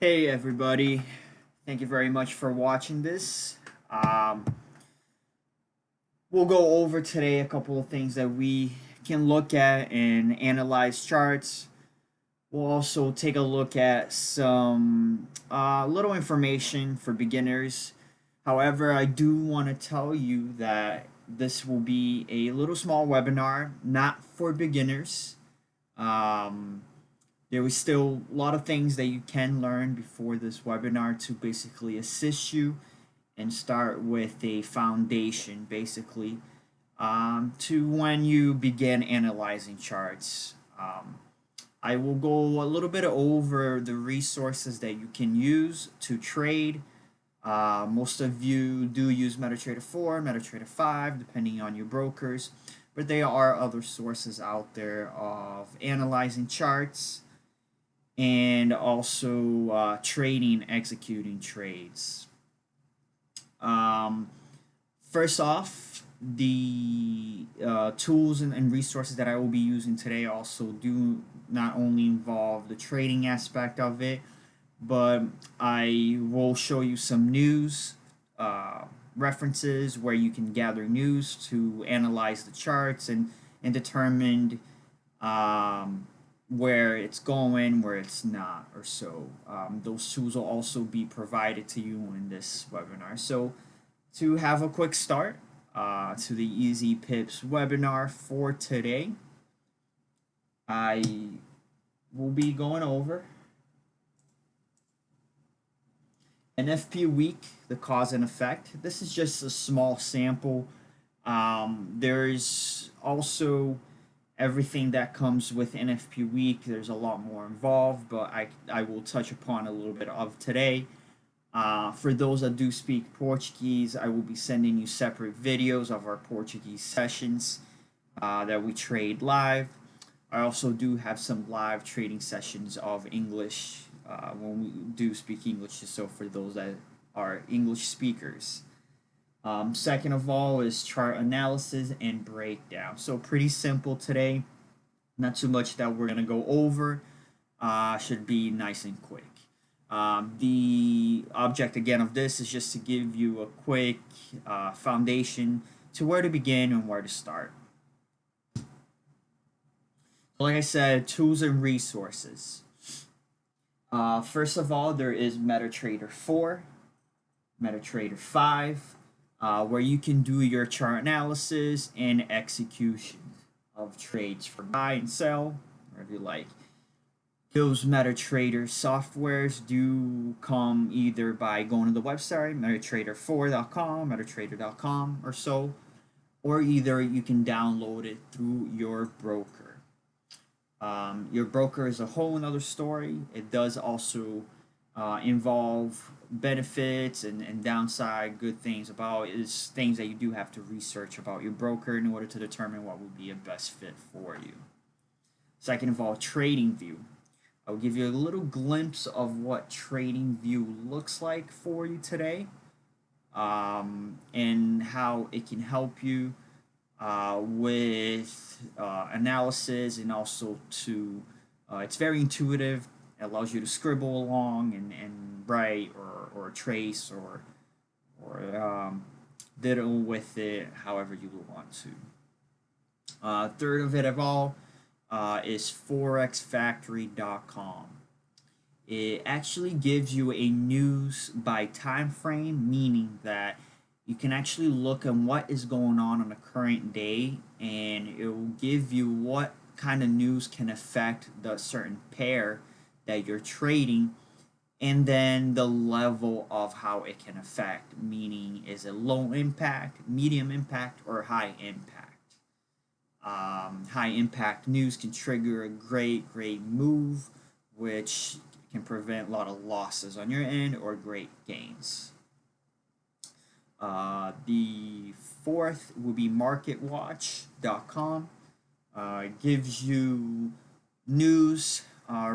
Hey everybody, thank you very much for watching this. Um, we'll go over today a couple of things that we can look at and analyze charts. We'll also take a look at some little information for beginners. However, I do want to tell you that this will be a little small webinar, not for beginners. Um, there was still a lot of things that you can learn before this webinar to basically assist you and start with a foundation basically to when you begin analyzing charts. I will go a little bit over the resources that you can use to trade. Most of you do use MetaTrader 4, MetaTrader 5, depending on your brokers, but there are other sources out there of analyzing charts and also trading, executing trades. First off, the tools and resources that I will be using today also do not only involve the trading aspect of it, but I will show you some news references where you can gather news to analyze the charts and determine where it's going, where it's not, or so. Those tools will also be provided to you in this webinar. So to have a quick start to the Easy Pips webinar for today, I will be going over NFP week, the cause and effect. This is just a small sample. There's also everything that comes with NFP week. There's a lot more involved, but I will touch upon a little bit of today. For those that do speak Portuguese, I will be sending you separate videos of our Portuguese sessions that we trade live. I also do have some live trading sessions of English when we do speak English, so for those that are English speakers. Second of all is chart analysis and breakdown. So pretty simple today. Not too much that we're going to go over. Should be nice and quick. The object again of this is just to give you a quick foundation to where to begin and where to start. Like I said, tools and resources. First of all, there is MetaTrader 4, MetaTrader 5, where you can do your chart analysis and execution of trades for buy and sell, whatever you like. Those MetaTrader softwares do come either by going to the website, metatrader4.com, metatrader.com or so, or either you can download it through your broker. Your broker is a whole another story. It does also involve benefits and downside good things about is things that you do have to research about your broker in order to determine what would be a best fit for you. Second of all, TradingView. I'll give you a little glimpse of what TradingView looks like for you today and how it can help you with analysis and also to it's very intuitive. It allows you to scribble along and write or trace or diddle with it however you want to. Third of it of all is forexfactory.com. It actually gives you a news by time frame, meaning that you can actually look at what is going on the current day, and it will give you what kind of news can affect the certain pair that you're trading, and then the level of how it can affect, meaning is it low impact, medium impact, or high impact. High impact news can trigger a great move, which can prevent a lot of losses on your end or great gains. The fourth will be marketwatch.com. It gives you news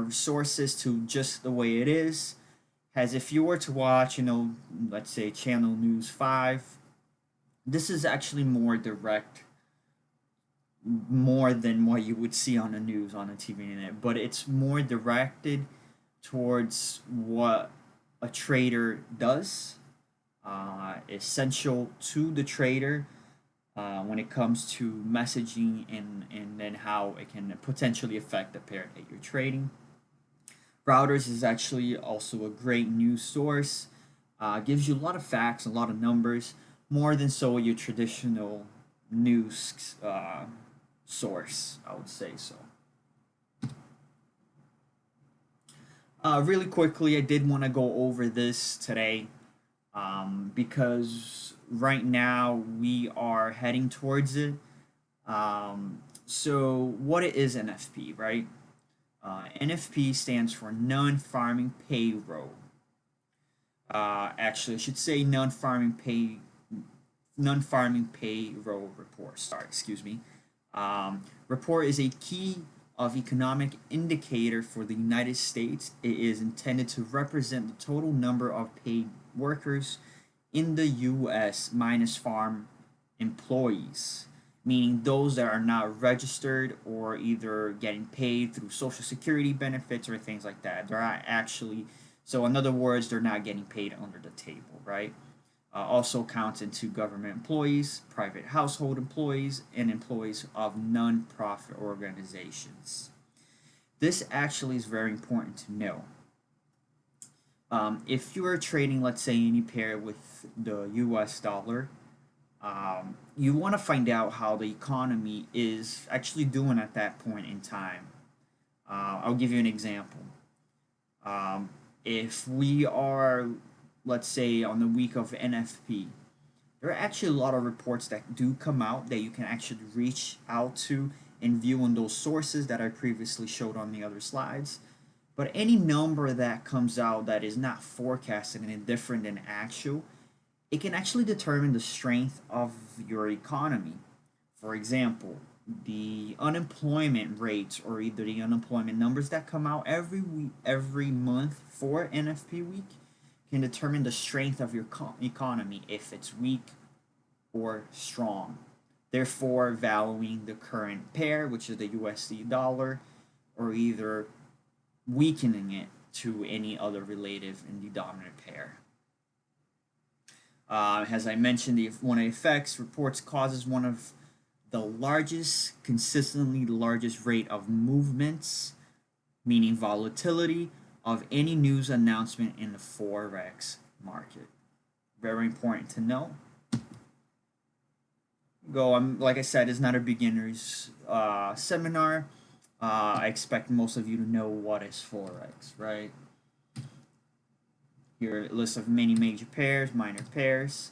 sources to just the way it is. As if you were to watch, let's say Channel News 5, this is actually more direct, more than what you would see on the news on the TV internet, but it's more directed towards what a trader does, essential to the trader when it comes to messaging and then how it can potentially affect the pair that you're trading. Routers is actually also a great news source. Gives you a lot of facts, a lot of numbers, more than so your traditional news source, I would say so. Really quickly, I did want to go over this today because right now we are heading towards it. So, what it is NFP, right? NFP stands for non-farming payroll. Actually, I should say non-farming payroll report. Sorry, excuse me. Report is a key of economic indicator for the United States. It is intended to represent the total number of paid workers in the U.S. minus farm employees, meaning those that are not registered or either getting paid through Social Security benefits or things like that. They're not actually, so in other words, they're not getting paid under the table, right? Also counts into government employees, private household employees, and employees of non-profit organizations. This actually is very important to know. If you are trading, let's say, any pair with the US dollar, you want to find out how the economy is actually doing at that point in time. I'll give you an example. If we are, let's say, on the week of NFP, there are actually a lot of reports that do come out that you can actually reach out to and view on those sources that I previously showed on the other slides. But any number that comes out that is not forecasted and different than actual, it can actually determine the strength of your economy. For example, the unemployment rates or either the unemployment numbers that come out every week, every month for NFP week can determine the strength of your economy if it's weak or strong. Therefore, valuing the current pair, which is the USD dollar, or either weakening it to any other relative in the dominant pair. As I mentioned, one of the effects reports causes one of the largest, consistently largest rate of movements, meaning volatility, of any news announcement in the Forex market. Very important to know. Like I said, it's not a beginner's seminar. I expect most of you to know what is Forex, right? Here, a list of many major pairs, minor pairs.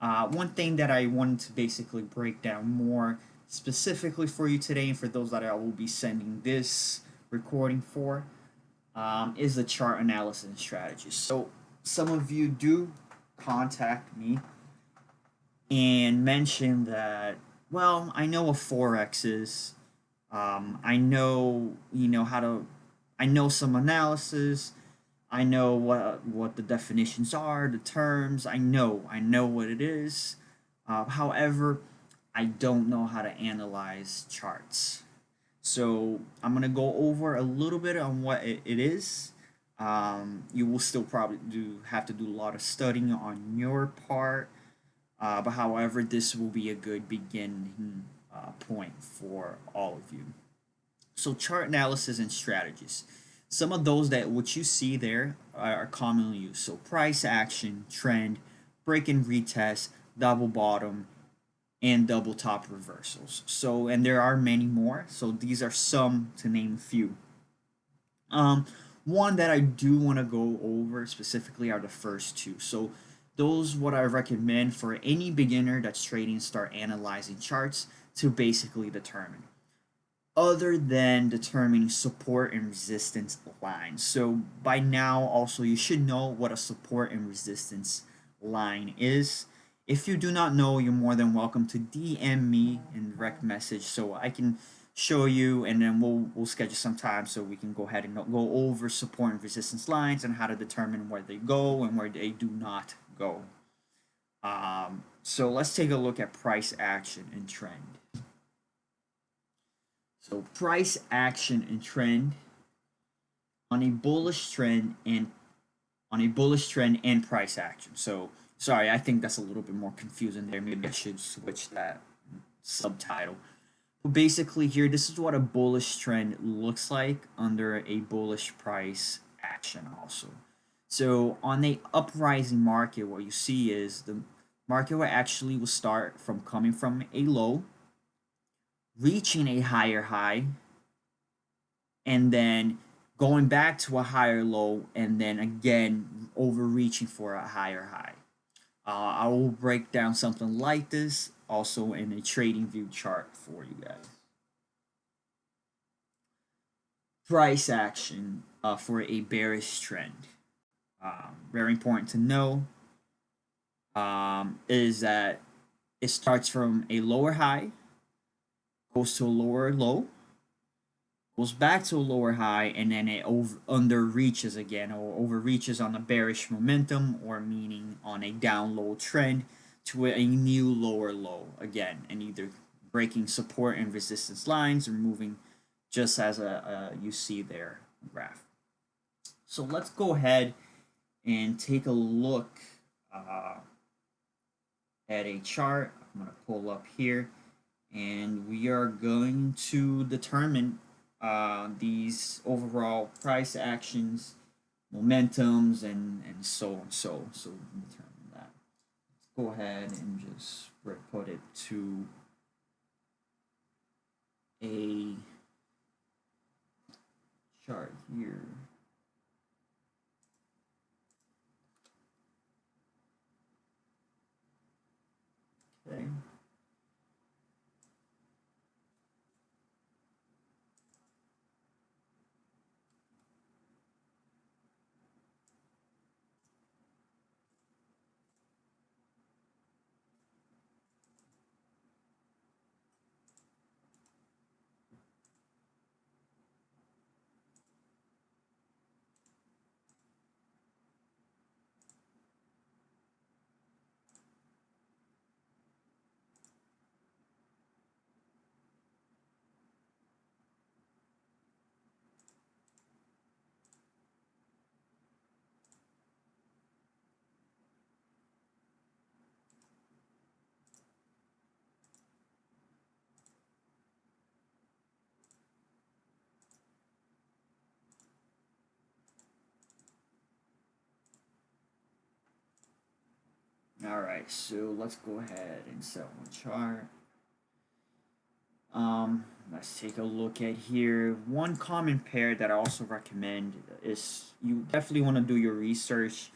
One thing that I wanted to basically break down more specifically for you today, and for those that I will be sending this recording for, is the chart analysis strategy. So, some of you do contact me and mention that, well, I know what Forex is. I know, how to, I know some analysis. I know what the definitions are, the terms. I know what it is. However, I don't know how to analyze charts. So I'm gonna go over a little bit on what it is. You will still probably have to do a lot of studying on your part, but however, this will be a good beginning point for all of you. So chart analysis and strategies. Some of those that what you see there are commonly used. So price action, trend, break and retest, double bottom, and double top reversals. So and there are many more. So these are some to name a few. One that I do want to go over specifically are the first two. So those what I recommend for any beginner that's trading start analyzing charts to basically determine other than determining support and resistance lines. So by now also you should know what a support and resistance line is. If you do not know, you're more than welcome to DM me in direct message so I can show you, and then we'll schedule some time so we can go ahead and go over support and resistance lines and how to determine where they go and where they do not go. So let's take a look at price action and trend. So price action and trend on a bullish trend and price action. So sorry, I think that's a little bit more confusing there. Maybe I should switch that subtitle. But basically here, this is what a bullish trend looks like under a bullish price action also. So on a uprising market, what you see is the market will actually will start from coming from a low, reaching a higher high, and then going back to a higher low, and then again overreaching for a higher high. I will break down something like this also in a trading view chart for you guys. Price action for a bearish trend. Very important to know is that it starts from a lower high, goes to a lower low, goes back to a lower high, and then it under reaches again or overreaches on a bearish momentum, or meaning on a down low trend to a new lower low again, and either breaking support and resistance lines or moving just as you see there graph. So let's go ahead and take a look at a chart. I'm going to pull up here, and we are going to determine these overall price actions, momentums, and so on. So determine that. Let's go ahead and just put it to a chart here. Okay. All right, so let's go ahead and set one chart. Let's take a look at here. One common pair that I also recommend is you definitely want to do your research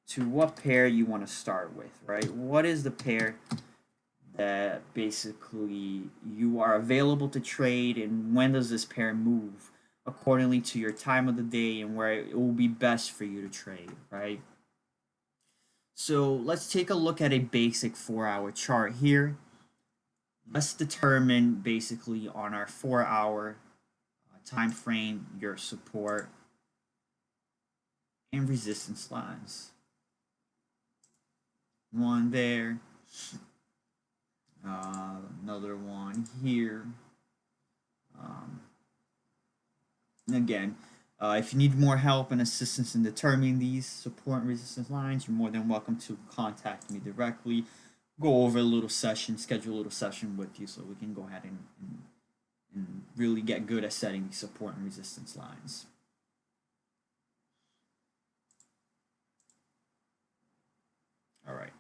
to what pair you want to start with, right? What is the pair that basically you are available to trade, and when does this pair move accordingly to your time of the day and where it will be best for you to trade, right? So let's take a look at a basic 4-hour chart here. Let's determine basically on our 4-hour time frame your support and resistance lines. One there, another one here. And again, if you need more help and assistance in determining these support and resistance lines, you're more than welcome to contact me directly. Go over a little session, schedule a little session with you so we can go ahead and really get good at setting these support and resistance lines. All right.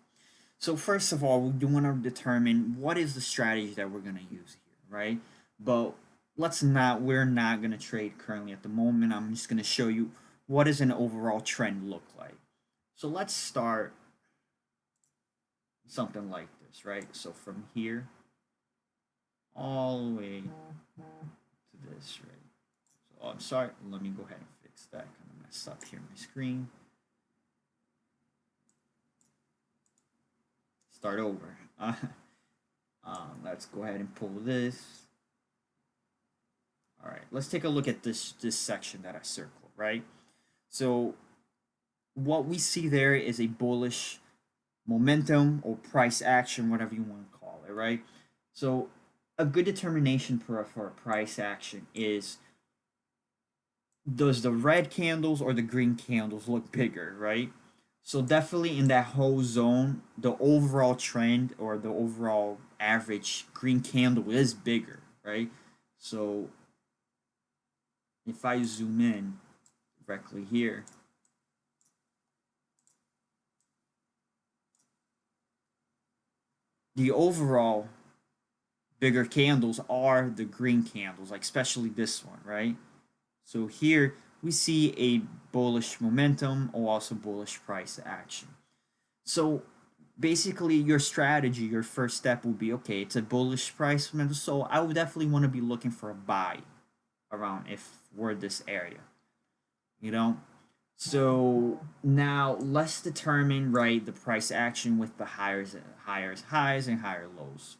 So first of all, we do want to determine what is the strategy that we're going to use here, right? But we're not going to trade currently at the moment. I'm just going to show you what does an overall trend look like. So let's start something like this, right? So from here all the way to this, right? So I'm sorry, let me go ahead and fix that. Kind of messed up here on my screen. Start over. Let's go ahead and pull this. All right, let's take a look at this section that I circled, right? So what we see there is a bullish momentum or price action, whatever you want to call it, right? So a good determination for a price action is does the red candles or the green candles look bigger, right? So definitely in that whole zone, the overall trend or the overall average green candle is bigger, right? So if I zoom in directly here, the overall bigger candles are the green candles, like especially this one, right? So here we see a bullish momentum or also bullish price action. So basically your strategy, your first step will be, okay, it's a bullish price momentum, so I would definitely want to be looking for a buy around if we're this area, you know. So now let's determine, right, the price action with the higher highs and higher lows.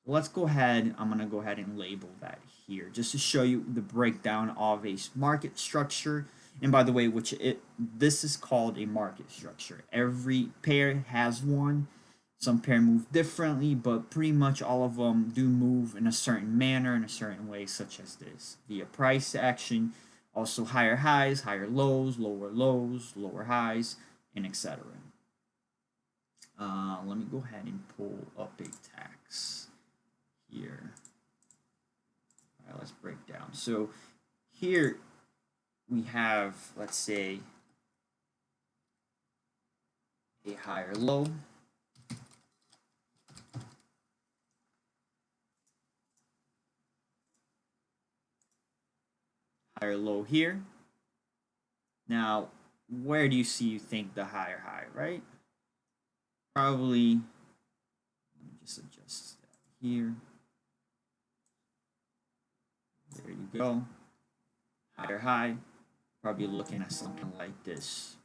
Let's go ahead, I'm gonna go ahead and label that here just to show you the breakdown of a market structure. And by the way, this is called a market structure. Every pair has one. Some pair move differently, but pretty much all of them do move in a certain manner, in a certain way, such as this via price action, also higher highs, higher lows, lower highs, and etc. Let me go ahead and pull up a tax here. All right, let's break down. So here we have, let's say, a higher low, higher low here. Now, where do you think the higher high, right? Probably, let me just adjust that here. There you go. Higher high, probably looking at something like this,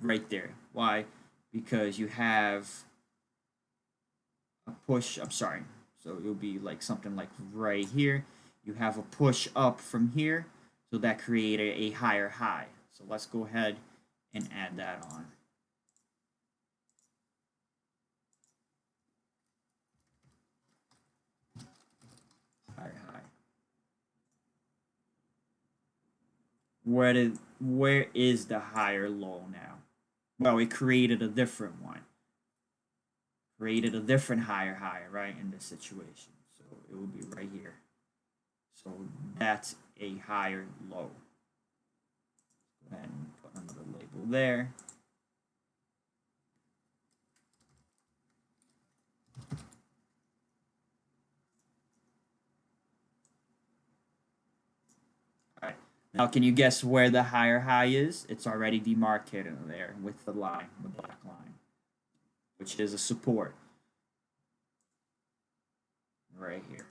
right there. Why? Because you have a push, I'm sorry. So it'll be like something like right here. You have a push up from here. So that created a higher high. So let's go ahead and add that on. Higher high. Where is the higher low now? Well, it created a different one. Created a different higher high, right, in this situation. So it will be right here. So that's a higher low. Go ahead and put another label there. All right. Now, can you guess where the higher high is? It's already demarcated there with the line, the black line, which is a support right here.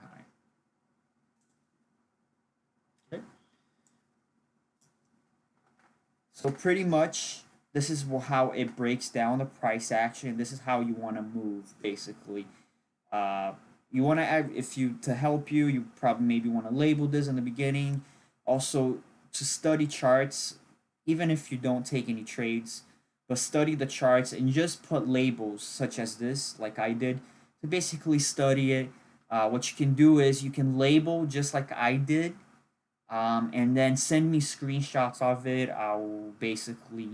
High. Okay. So pretty much, this is how it breaks down the price action. This is how you want to move, basically. Uh, you want to, if you, to help you, you probably maybe want to label this in the beginning. Also, to study charts, even if you don't take any trades, but study the charts and just put labels such as this, like I did, to basically study it. What you can do is you can label just like I did, and then send me screenshots of it. I'll basically,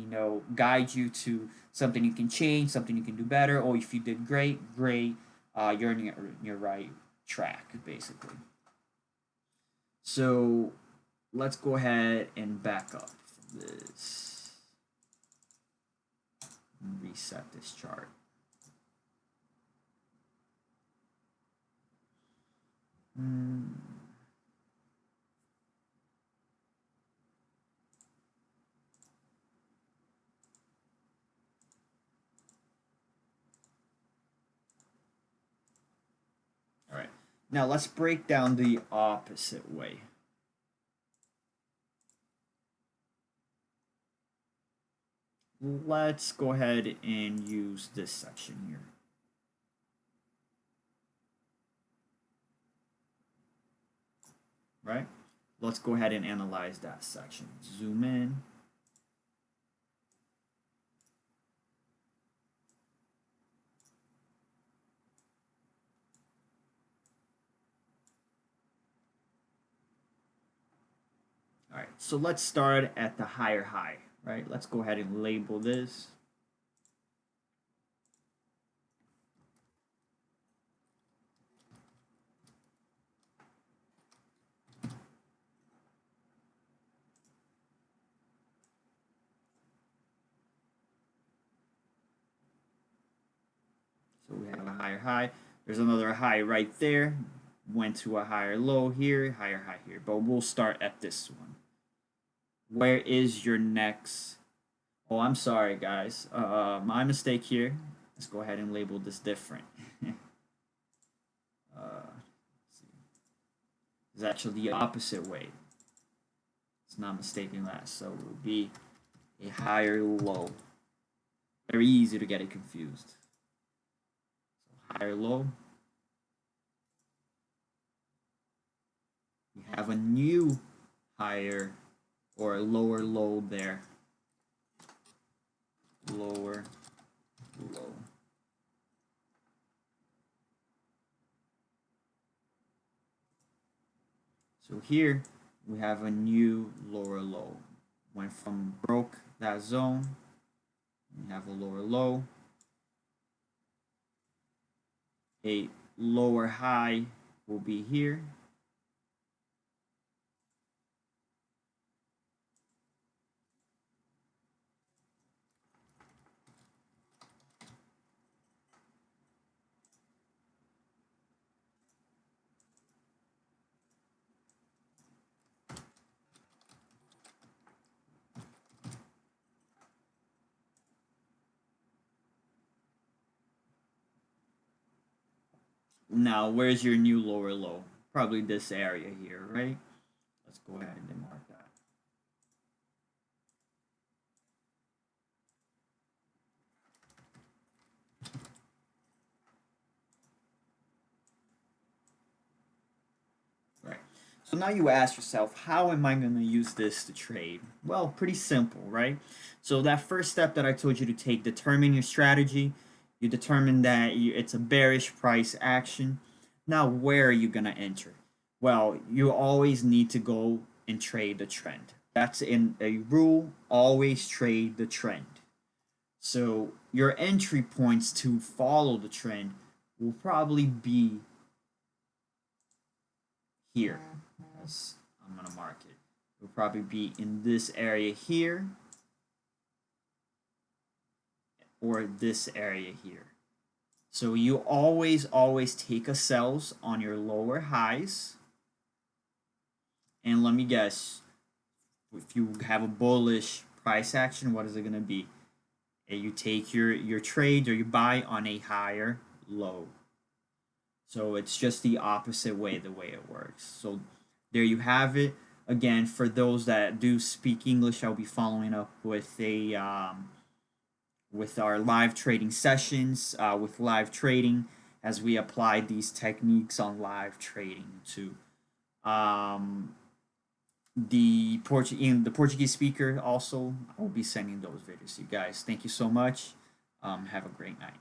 guide you to something you can change, something you can do better, or if you did great, great. You're in your right track, basically. So let's go ahead and back up from this and reset this chart. All right. Now let's break down the opposite way. Let's go ahead and use this section here. Right? Let's go ahead and analyze that section. Zoom in. So let's start at the higher high, right? Let's go ahead and label this. So we have a higher high. There's another high right there. Went to a higher low here, higher high here. But we'll start at this one. Where is your next? Oh, I'm sorry, guys. My mistake here. Let's go ahead and label this different. It's actually the opposite way. It's not mistaking that. So it will be a higher low. Very easy to get it confused. So higher low. We have a new higher or lower low there. Lower low. So here we have a new lower low. Went from broke that zone. We have a lower low. A lower high will be here. Now, where's your new lower low? Probably this area here, right? Let's go ahead and mark that. Right. So now you ask yourself, how am I going to use this to trade? Well, pretty simple, right? So that first step that I told you to take, determine your strategy. You determine that it's a bearish price action. Now, where are you going to enter? Well, you always need to go and trade the trend. That's in a rule, always trade the trend. So your entry points to follow the trend will probably be here. As I'm going to mark it. It will probably be in this area here or this area here. So you always take a sells on your lower highs. And let me guess, if you have a bullish price action, what is it going to be? You take your trade or you buy on a higher low. So it's just the opposite way, the way it works. So there you have it. Again, for those that do speak English, I'll be following up with with our live trading sessions, with live trading, as we apply these techniques on live trading too. The Portuguese speaker also, I'll be sending those videos to you guys. Thank you so much. Have a great night.